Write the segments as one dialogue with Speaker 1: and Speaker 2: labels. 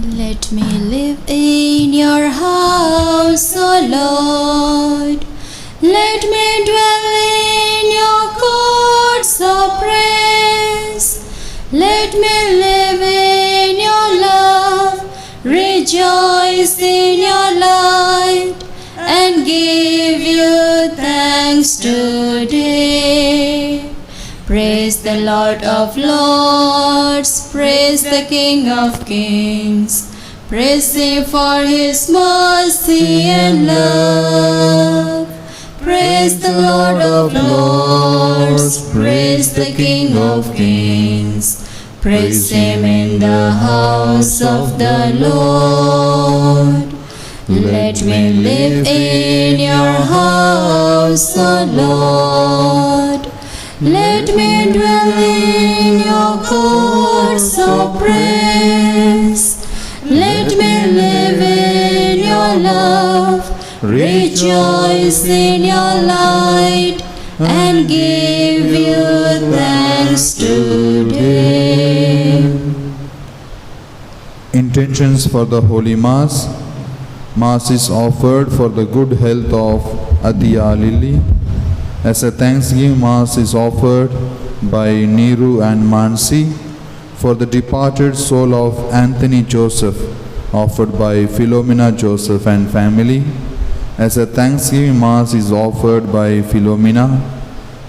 Speaker 1: Let me live in your house, O Lord. Let me dwell in your courts of praise. Let me live in your love, rejoice in your light, and give you thanks today. Praise the Lord of Lords, praise the King of Kings. Praise Him for His mercy and love. Praise the Lord of Lords, praise the King of Kings. Praise Him in the house of the Lord. Let me live in your house, O Lord. Let me dwell in your courts of praise. Let me live in your love, rejoice in your light, and give you thanks today.
Speaker 2: Intentions for the Holy Mass. Mass is offered for the good health of Adiya Lily. As a thanksgiving, Mass is offered by Neeru and Mansi for the departed soul of Anthony Joseph, offered by Philomena Joseph and family. As a thanksgiving, Mass is offered by Philomena.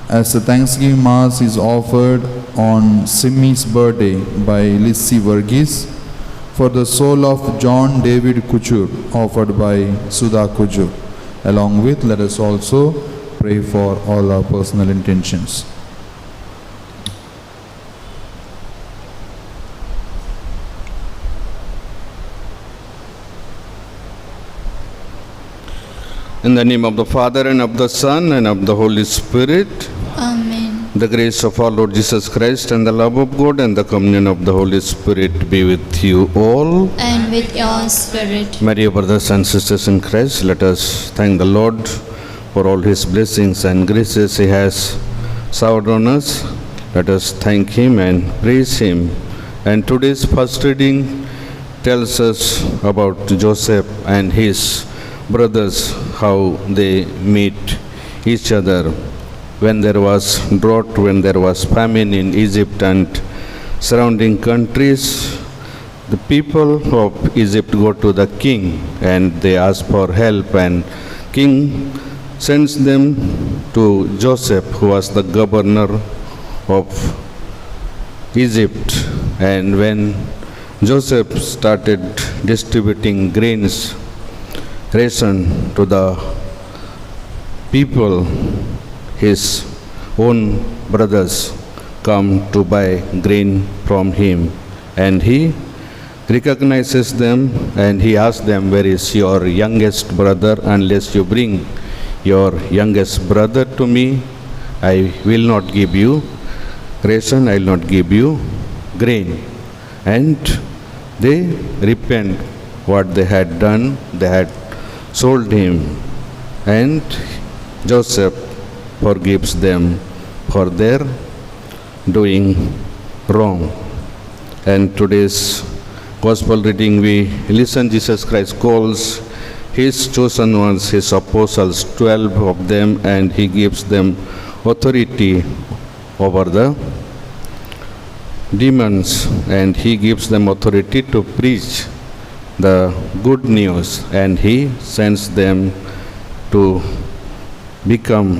Speaker 2: As a thanksgiving, Mass is offered on Simmy's birthday by Lissy Verghese. For the soul of John David Kuchur, offered by Sudha Kuchur. Along with, let us also pray for all our personal intentions.
Speaker 3: In the name of the Father, and of the Son, and of the Holy Spirit.
Speaker 1: Amen.
Speaker 3: The grace of our Lord Jesus Christ, and the love of God, and the communion of the Holy Spirit be with you all.
Speaker 1: And with your spirit.
Speaker 3: My dear brothers and sisters in Christ, let us thank the Lord for all His blessings and graces He has showered on us. Let us thank Him and praise Him. And today's first reading tells us about Joseph and his brothers, how they meet each other when there was drought, when there was famine in Egypt and surrounding countries. The people of Egypt go to the king and they ask for help, and king sends them to Joseph, who was the governor of Egypt. And when Joseph started distributing grains, ration to the people, his own brothers come to buy grain from him, and he recognizes them and he asks them, "Where is your youngest brother? Unless you bring your youngest brother to me, I will not give you ration, I will not give you grain." And they repent what they had done. They had sold him, and Joseph forgives them for their doing wrong. And today's Gospel reading, we listen, Jesus Christ calls His chosen ones, His apostles, 12 of them, and He gives them authority over the demons, and He gives them authority to preach the good news, and He sends them to become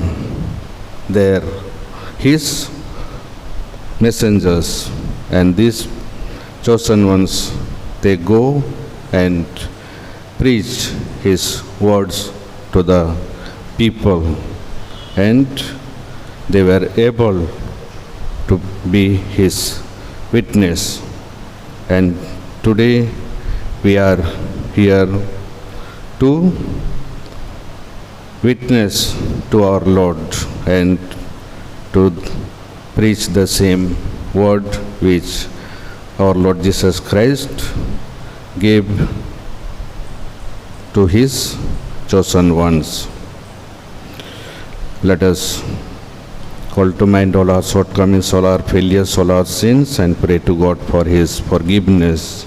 Speaker 3: His messengers. And these chosen ones, they go and preach His words to the people, and they were able to be His witness. And today we are here to witness to our Lord and to preach the same word which our Lord Jesus Christ gave to His chosen ones. Let us call to mind all our shortcomings, all our failures, all our sins, and pray to God for His forgiveness.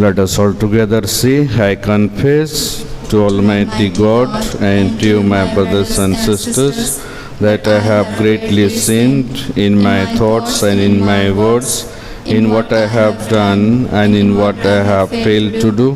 Speaker 3: Let us all together say, I confess to Almighty God and to you, my brothers and sisters, that I have greatly sinned in my thoughts and in my words, in what I have done and in what I have failed to do,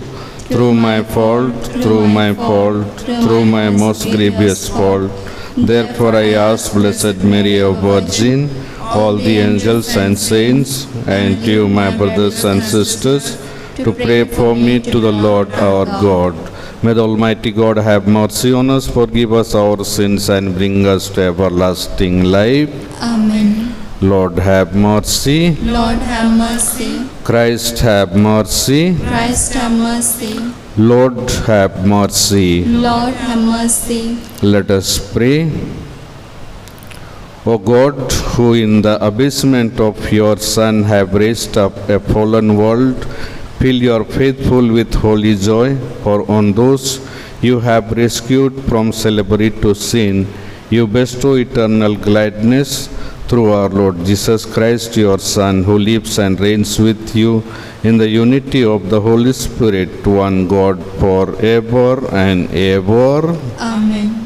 Speaker 3: through my fault, through my most grievous fault. Therefore I ask Blessed Mary, our Virgin, all the angels and saints, and to you, my brothers and sisters, to pray for me to the Lord our God. May the Almighty God have mercy on us, forgive us our sins, and bring us to everlasting life.
Speaker 1: Amen.
Speaker 3: Lord have mercy.
Speaker 1: Lord have mercy.
Speaker 3: Christ have mercy.
Speaker 1: Christ have mercy.
Speaker 3: Lord have mercy.
Speaker 1: Lord have mercy.
Speaker 3: Let us pray. O God, who in the abasement of your Son have raised up a fallen world, fill your faithful with holy joy, for on those you have rescued from slavery to sin, you bestow eternal gladness through our Lord Jesus Christ, your Son, who lives and reigns with you in the unity of the Holy Spirit, one God, forever and ever.
Speaker 1: Amen.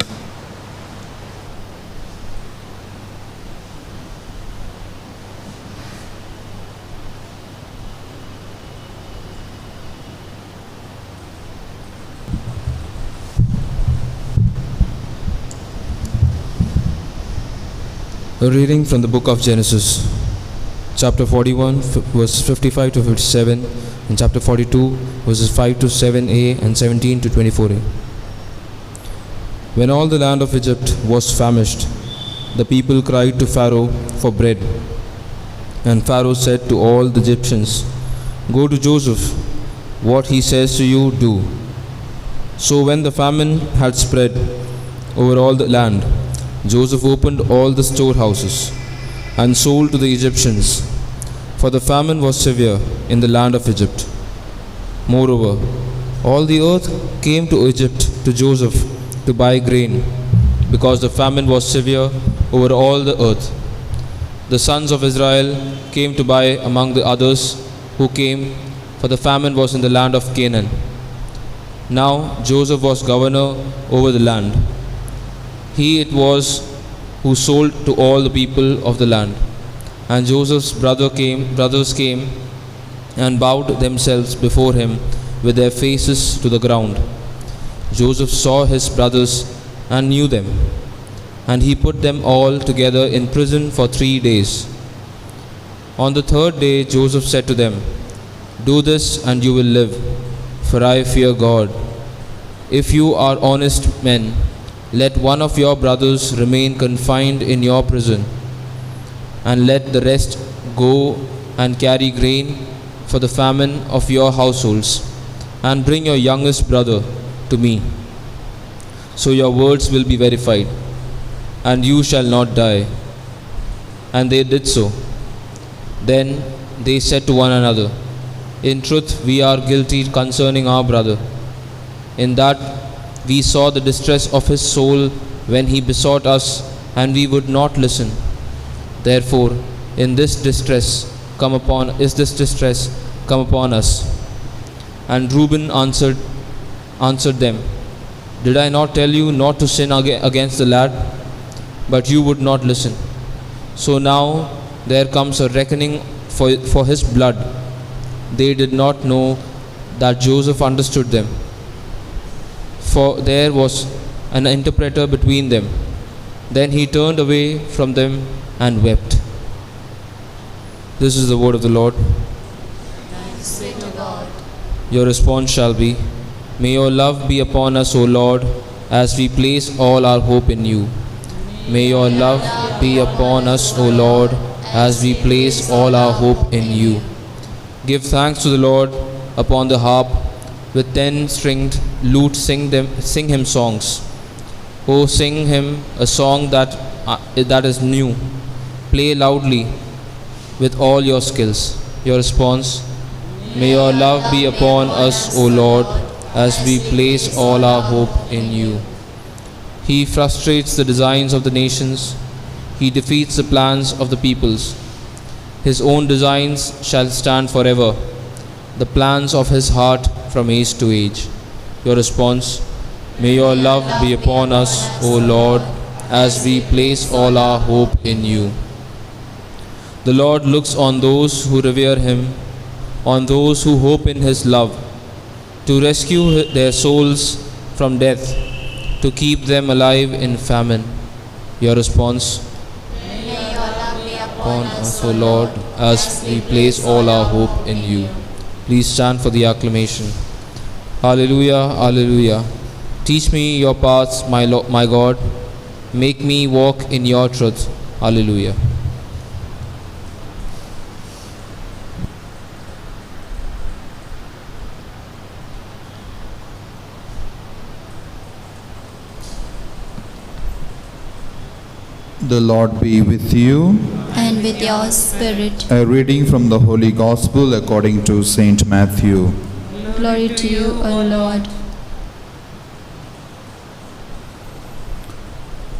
Speaker 4: A reading from the book of Genesis, chapter 41, verses 55 to 57, and chapter 42, verses 5 to 7a and 17 to 24a. When all the land of Egypt was famished, the people cried to Pharaoh for bread. And Pharaoh said to all the Egyptians, Go to Joseph, what he says to you, do. So when the famine had spread over all the land, Joseph opened all the storehouses and sold to the Egyptians, for the famine was severe in the land of Egypt. Moreover, all the earth came to Egypt to Joseph to buy grain, because the famine was severe over all the earth. The sons of Israel came to buy among the others who came, for the famine was in the land of Canaan. Now Joseph was governor over the land. He it was who sold to all the people of the land. And Joseph's brothers came and bowed themselves before him with their faces to the ground. Joseph saw his brothers and knew them, and he put them all together in prison for 3 days. On the third day Joseph said to them, Do this and you will live, for I fear God. If you are honest men, let one of your brothers remain confined in your prison, and let the rest go and carry grain for the famine of your households, and bring your youngest brother to me. So your words will be verified, and you shall not die. And they did so. Then they said to one another, In truth, we are guilty concerning our brother, in that we saw the distress of his soul when he besought us, and we would not listen. Therefore, is this distress come upon us? And Reuben answered them, Did I not tell you not to sin against the lad? But you would not listen. So now there comes a reckoning for his blood. They did not know that Joseph understood them, for there was an interpreter between them. Then he turned away from them and wept. This is the word of the Lord.
Speaker 1: Thanks be to God.
Speaker 4: Your response shall be, May your love be upon us, O Lord, as we place all our hope in you. May your love be upon us, O Lord, as we place all our hope in you. Give thanks to the Lord upon the harp. With 10-stringed lute sing him songs. Oh, sing him a song that is new. Play loudly with all your skills. Your response, May your love be upon us, O Lord, as we place all our hope in you. He frustrates the designs of the nations. He defeats the plans of the peoples. His own designs shall stand forever. the plans of his heart from age to age. Your response: may your love be upon us, O Lord, as we place all our hope in you. The Lord looks on those who revere him, on those who hope in his love, to rescue their souls from death, to keep them alive in famine. Your response: upon us, O Lord, as we place all our hope in you. Please stand for the acclamation. Hallelujah, hallelujah. Teach me your paths, my God. Make me walk in your truth. Hallelujah.
Speaker 2: The Lord be with you.
Speaker 1: And with your spirit.
Speaker 2: A reading from the Holy Gospel according to Saint Matthew.
Speaker 1: Glory to you, O Lord.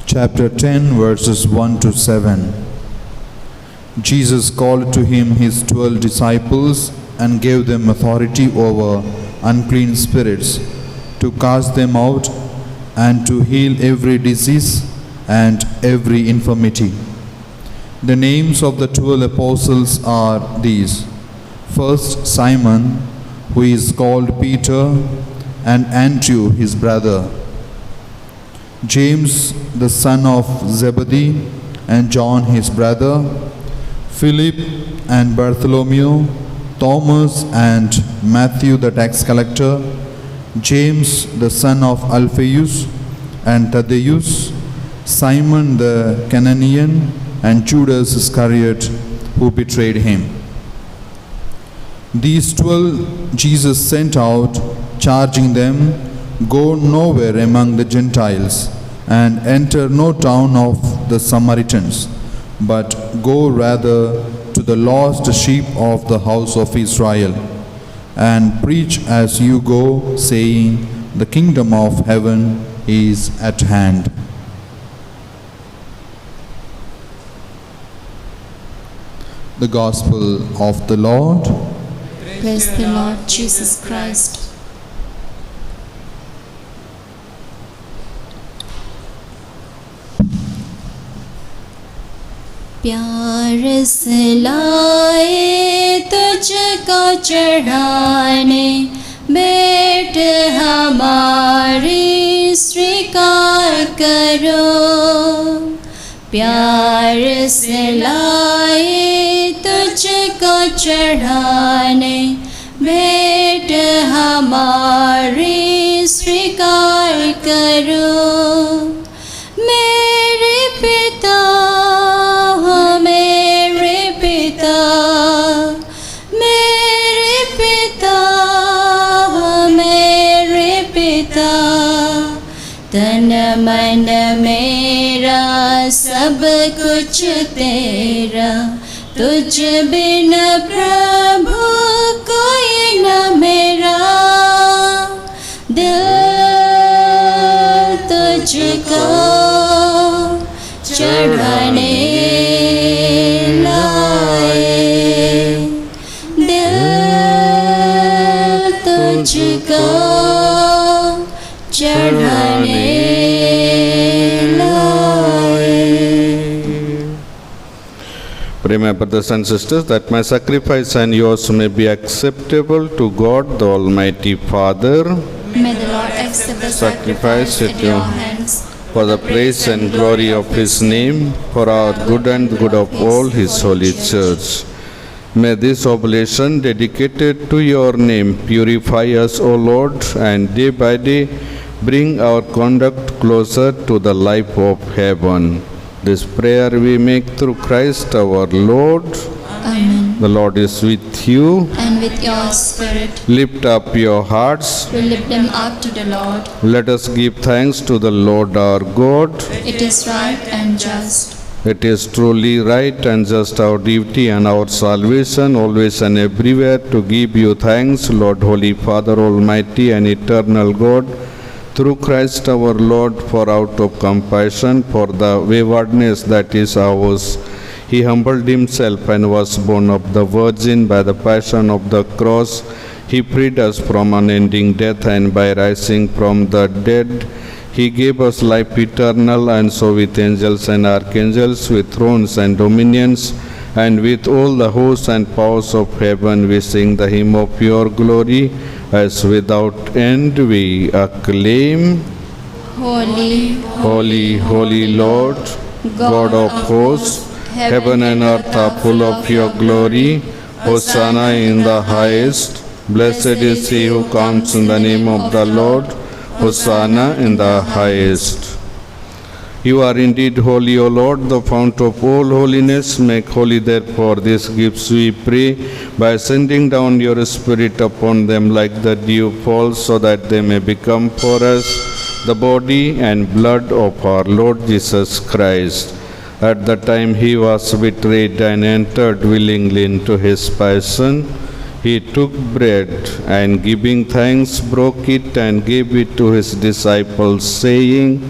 Speaker 2: Chapter 10, verses 1 to 7. Jesus called to him his 12 disciples and gave them authority over unclean spirits, to cast them out and to heal every disease and every infirmity. The names of the 12 apostles are these: first, Simon, who is called Peter, and Andrew his brother, James the son of Zebedee, and John his brother, Philip and Bartholomew, Thomas and Matthew the tax collector, James the son of Alphaeus and Thaddeus, Simon the Canaanian, and Judas Iscariot, who betrayed him. These 12 Jesus sent out, charging them, "Go nowhere among the Gentiles, and enter no town of the Samaritans, but go rather to the lost sheep of the house of Israel, and preach as you go, saying, the kingdom of heaven is at hand." The Gospel of the Lord.
Speaker 1: Praise the Lord Jesus Christ. प्यार से लाए तुझको चढ़ाने, भेंट हमारी स्वीकार करो। प्यार से लाए तुझको चढ़ाने, भेंट हमारी स्वीकार करो। मेरे पिता, मेरे पिता, मेरे पिता, मेरे पिता, तन मन मेरा सब कुछ तेरा, तुझ बिन प्रभु कोई न मेरा। दिल तुझको चढ़ाने लाए, दिल तुझको चढ़ाने लाए।
Speaker 3: Pray, my brothers and sisters, that my sacrifice and yours may be acceptable to God, the Almighty Father,
Speaker 1: May the Lord accept the sacrifice at your hands,
Speaker 3: for the praise and glory of His name, for our good and the good of all His holy church. May this oblation dedicated to your name purify us, O Lord, and day by day bring our conduct closer to the life of heaven. This prayer we make through Christ our Lord.
Speaker 1: Amen.
Speaker 3: The Lord is with you.
Speaker 1: And with your spirit,
Speaker 3: Lift up your hearts.
Speaker 1: we lift them up to the Lord.
Speaker 3: Let us give thanks to the Lord our God.
Speaker 1: It is right and just.
Speaker 3: It is truly right and just our duty and our salvation, always and everywhere, to give you thanks, Lord, Holy Father, Almighty and eternal God, through Christ our Lord, for out of compassion for the waywardness that is ours, He humbled Himself and was born of the Virgin. By the passion of the cross, He freed us from unending death, and by rising from the dead, He gave us life eternal, and so with angels and archangels, with thrones and dominions, and with all the hosts and powers of heaven, we sing the hymn of your glory, as without end we acclaim.
Speaker 1: Holy,
Speaker 3: Holy, holy Lord, God of hosts, heaven and earth are full of your glory. Hosanna in the highest. Blessed is he who comes in the name of the Lord. Hosanna in the highest. You are indeed holy, O Lord, the fount of all holiness. Make holy, therefore, these gifts, we pray, by sending down your Spirit upon them like the dew falls, so that they may become for us the body and blood of our Lord Jesus Christ. At the time he was betrayed and entered willingly into his passion, he took bread and, giving thanks, broke it and gave it to his disciples, saying,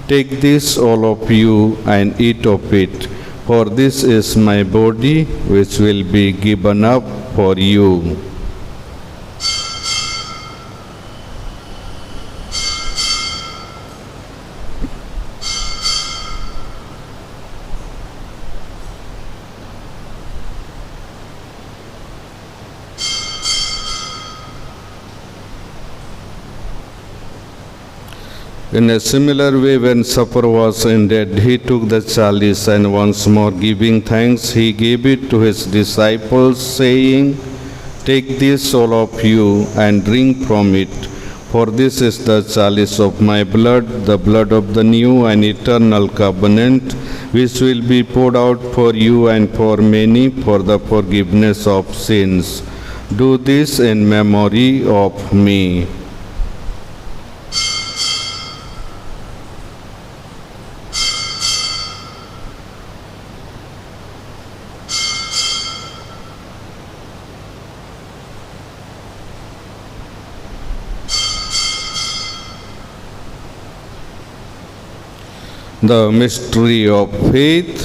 Speaker 3: "Take this, all of you, and eat of it, for this is my body, which will be given up for you." In a similar way, when supper was ended, he took the chalice, and once more giving thanks, he gave it to his disciples, saying, "Take this, all of you, and drink from it, for this is the chalice of my blood, the blood of the new and eternal covenant, which will be poured out for you and for many for the forgiveness of sins. Do this in memory of me." The mystery of faith.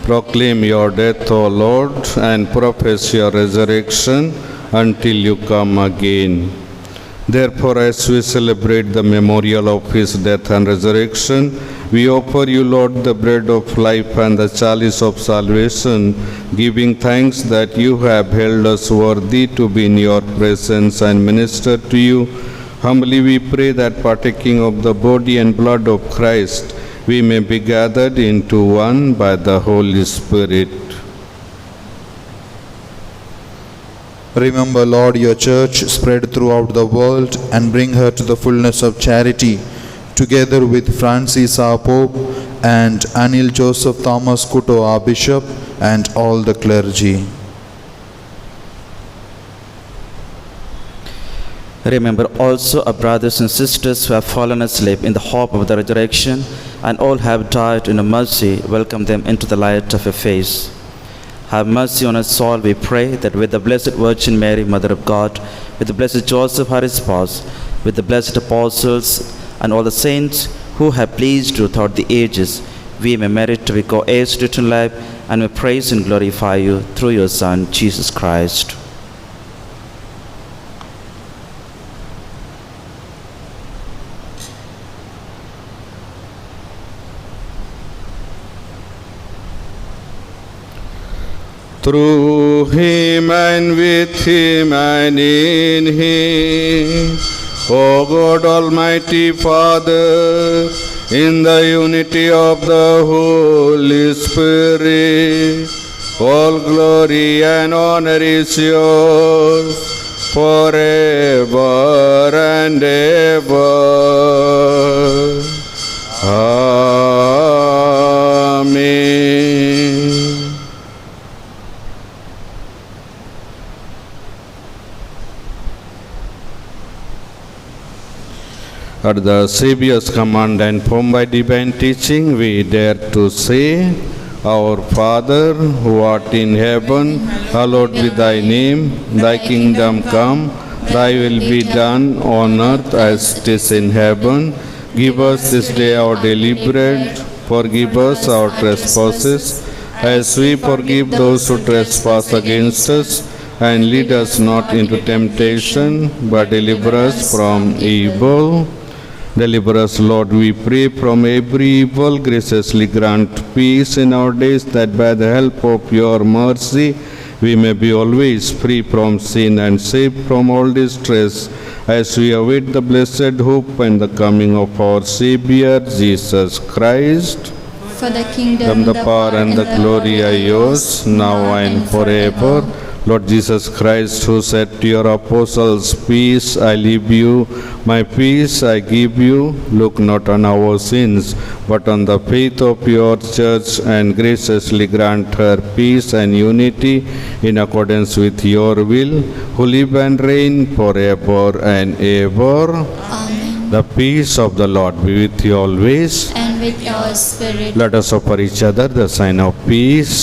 Speaker 3: Proclaim your death, O Lord, and profess your resurrection until you come again. Therefore, as we celebrate the memorial of his death and resurrection, we offer you, Lord, the bread of life and the chalice of salvation, giving thanks that you have held us worthy to be in your presence and minister to you. Humbly we pray that, partaking of the body and blood of Christ, we may be gathered into one by the Holy Spirit.
Speaker 2: Remember, Lord, your church spread throughout the world, and bring her to the fullness of charity, together with Francis our Pope, and Anil Joseph Thomas Kuto our Bishop, and all the clergy.
Speaker 5: Remember also our brothers and sisters who have fallen asleep in the hope of the resurrection, and all have died in your mercy. Welcome them into the light of your face. Have mercy on us all, we pray, that with the Blessed Virgin Mary, Mother of God, with the Blessed Joseph, her spouse, with the blessed apostles, and all the saints who have pleased you throughout the ages, we may merit to be co-heirs to eternal life, and may praise and glorify you through your Son, Jesus Christ.
Speaker 3: Through him and with him and in him, O God Almighty Father, in the unity of the Holy Spirit, all glory and honor is yours forever and ever. Amen. At the Saviour's command and formed by divine teaching, we dare to say, Our Father, who art in heaven, hallowed be thy name. Thy kingdom come, thy will be done on earth as it is in heaven. Give us this day our daily bread. Forgive us our trespasses, as we forgive those who trespass against us. and lead us not into temptation, but deliver us from evil. Deliver us, Lord, we pray, from every evil. Graciously grant peace in our days, that by the help of your mercy we may be always free from sin and safe from all distress, as we await the blessed hope and the coming of our Savior, Jesus Christ.
Speaker 1: For the kingdom,
Speaker 3: The power and the glory are yours, now and forever. Lord Jesus Christ, who said to your apostles, "Peace I leave you, my peace I give you," look not on our sins, but on the faith of your church, and graciously grant her peace and unity in accordance with your will, who live and reign forever and ever.
Speaker 1: Amen.
Speaker 3: The peace of the Lord be with you always.
Speaker 1: And with your spirit.
Speaker 3: Let us offer each other the sign of peace.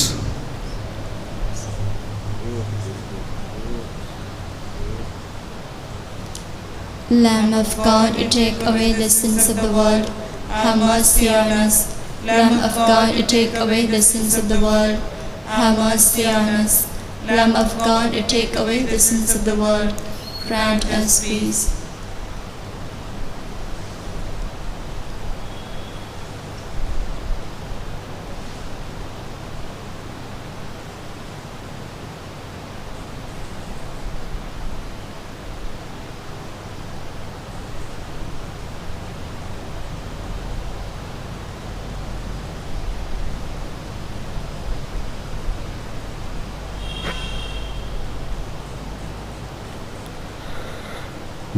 Speaker 1: Lamb of God, you take away the sins of the world, have mercy on us. Lamb of God, you take away the sins of the world, have mercy on us. Lamb of God, you take away the sins of the world, grant us peace.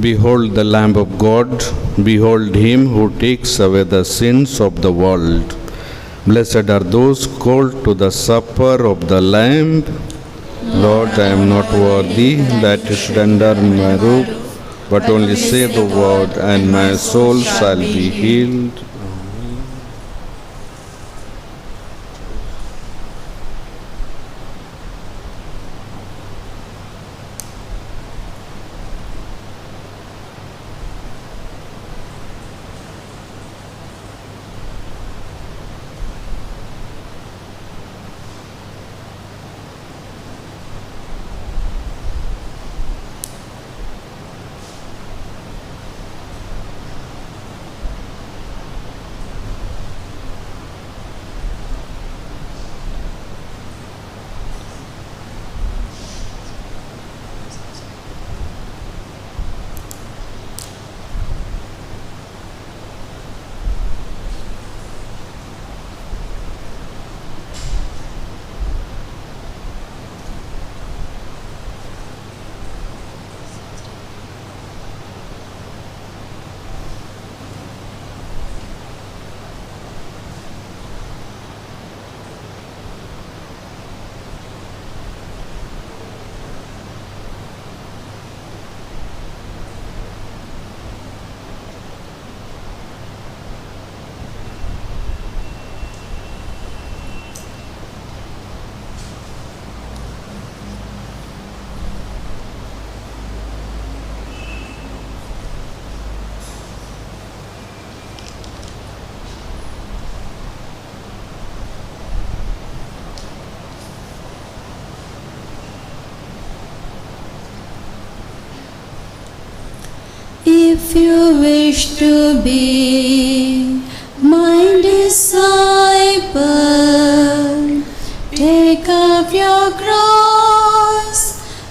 Speaker 3: Behold the Lamb of God, behold him who takes away the sins of the world. Blessed are those called to the supper of the Lamb. Lord, I am not worthy that you should enter my roof, but only say the word, and my soul shall be healed.
Speaker 1: If you wish to be my disciple, take up your cross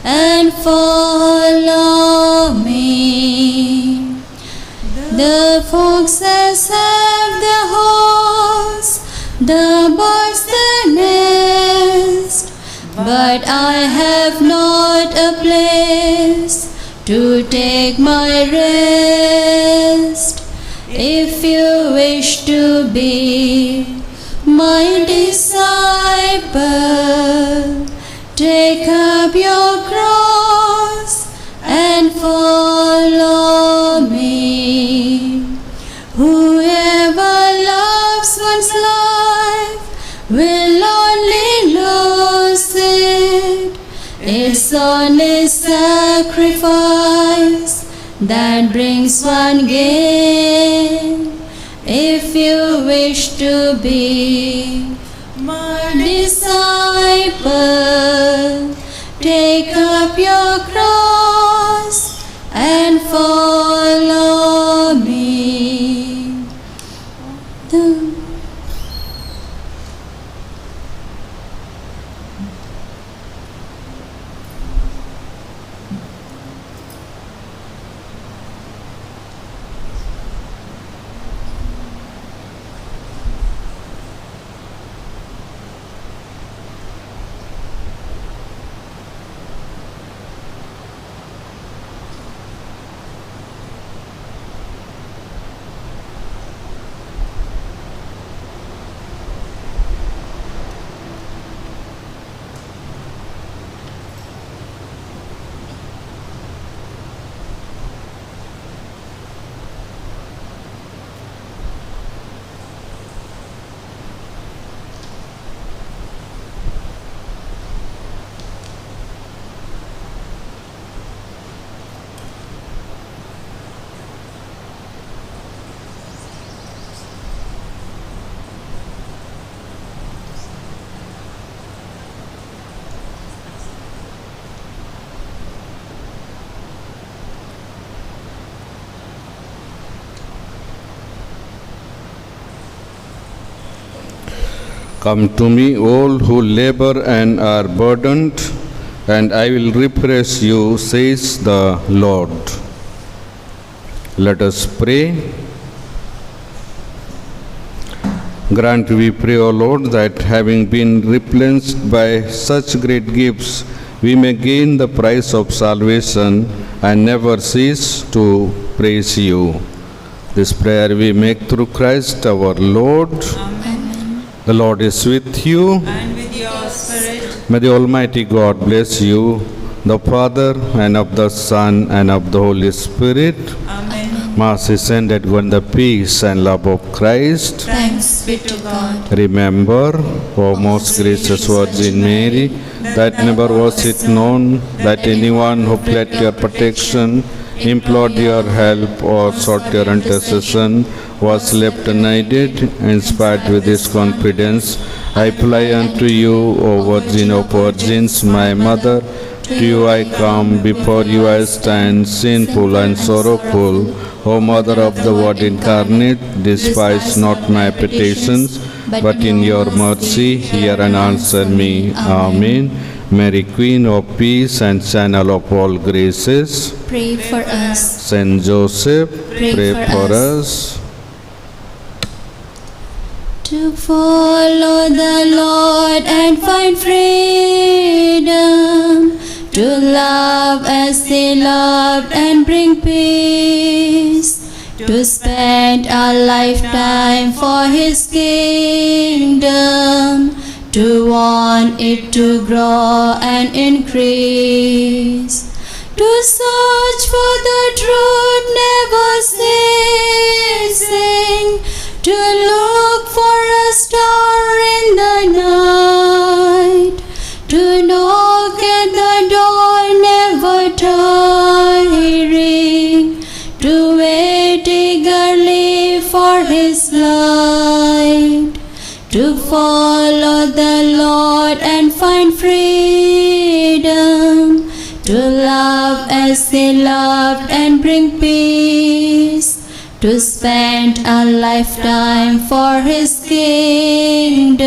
Speaker 1: and follow me. The foxes have their holes, the birds their nest, but I have not a place to take my rest. If you wish to be my disciple, take up your cross and follow me. Whoever loves one's life will only lose it. It's only sacrifice that brings one gain. If you wish to be my disciple, take up
Speaker 3: Come to me, all who labor and are burdened, and I will refresh you, says the Lord. Let us pray. Grant, we pray, O Lord, that having been replenished by such great gifts, we may gain the prize of salvation and never cease to praise you. This prayer we make through Christ our Lord.
Speaker 1: Amen.
Speaker 3: The Lord is with you.
Speaker 6: And with your spirit.
Speaker 3: May the Almighty God bless you, the Father, and of the Son, and of the Holy Spirit.
Speaker 6: Amen.
Speaker 3: Mass is ended in the peace and love of Christ.
Speaker 1: Thanks be to God.
Speaker 3: Remember, O most gracious Virgin Mary, that never was it known that anyone who fled your protection, implored your help, or sought your intercession was left unaided. Inspired with this confidence, I fly unto you, O Virgin of Virgins, my Mother. To you I come, before you I stand, sinful and sorrowful. O Mother of the Word incarnate, despise not my petitions, but in your mercy hear and answer me. Amen. Mary, Queen of Peace and Channel of all graces,
Speaker 1: Pray for us.
Speaker 3: Saint Joseph,
Speaker 1: Pray
Speaker 3: pray
Speaker 1: for
Speaker 3: for us.
Speaker 1: To follow the Lord and find freedom, to love as He loved and bring peace, to spend our lifetime for His kingdom, to want it to grow and increase, to search for the truth never ceasing, to look for a star in the night, to knock at the door never tiring, to wait eagerly for His light, to follow the Lord and find freedom, to love as He loved and bring peace, to spend a lifetime for His kingdom,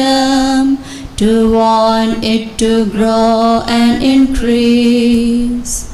Speaker 1: to want it to grow and increase.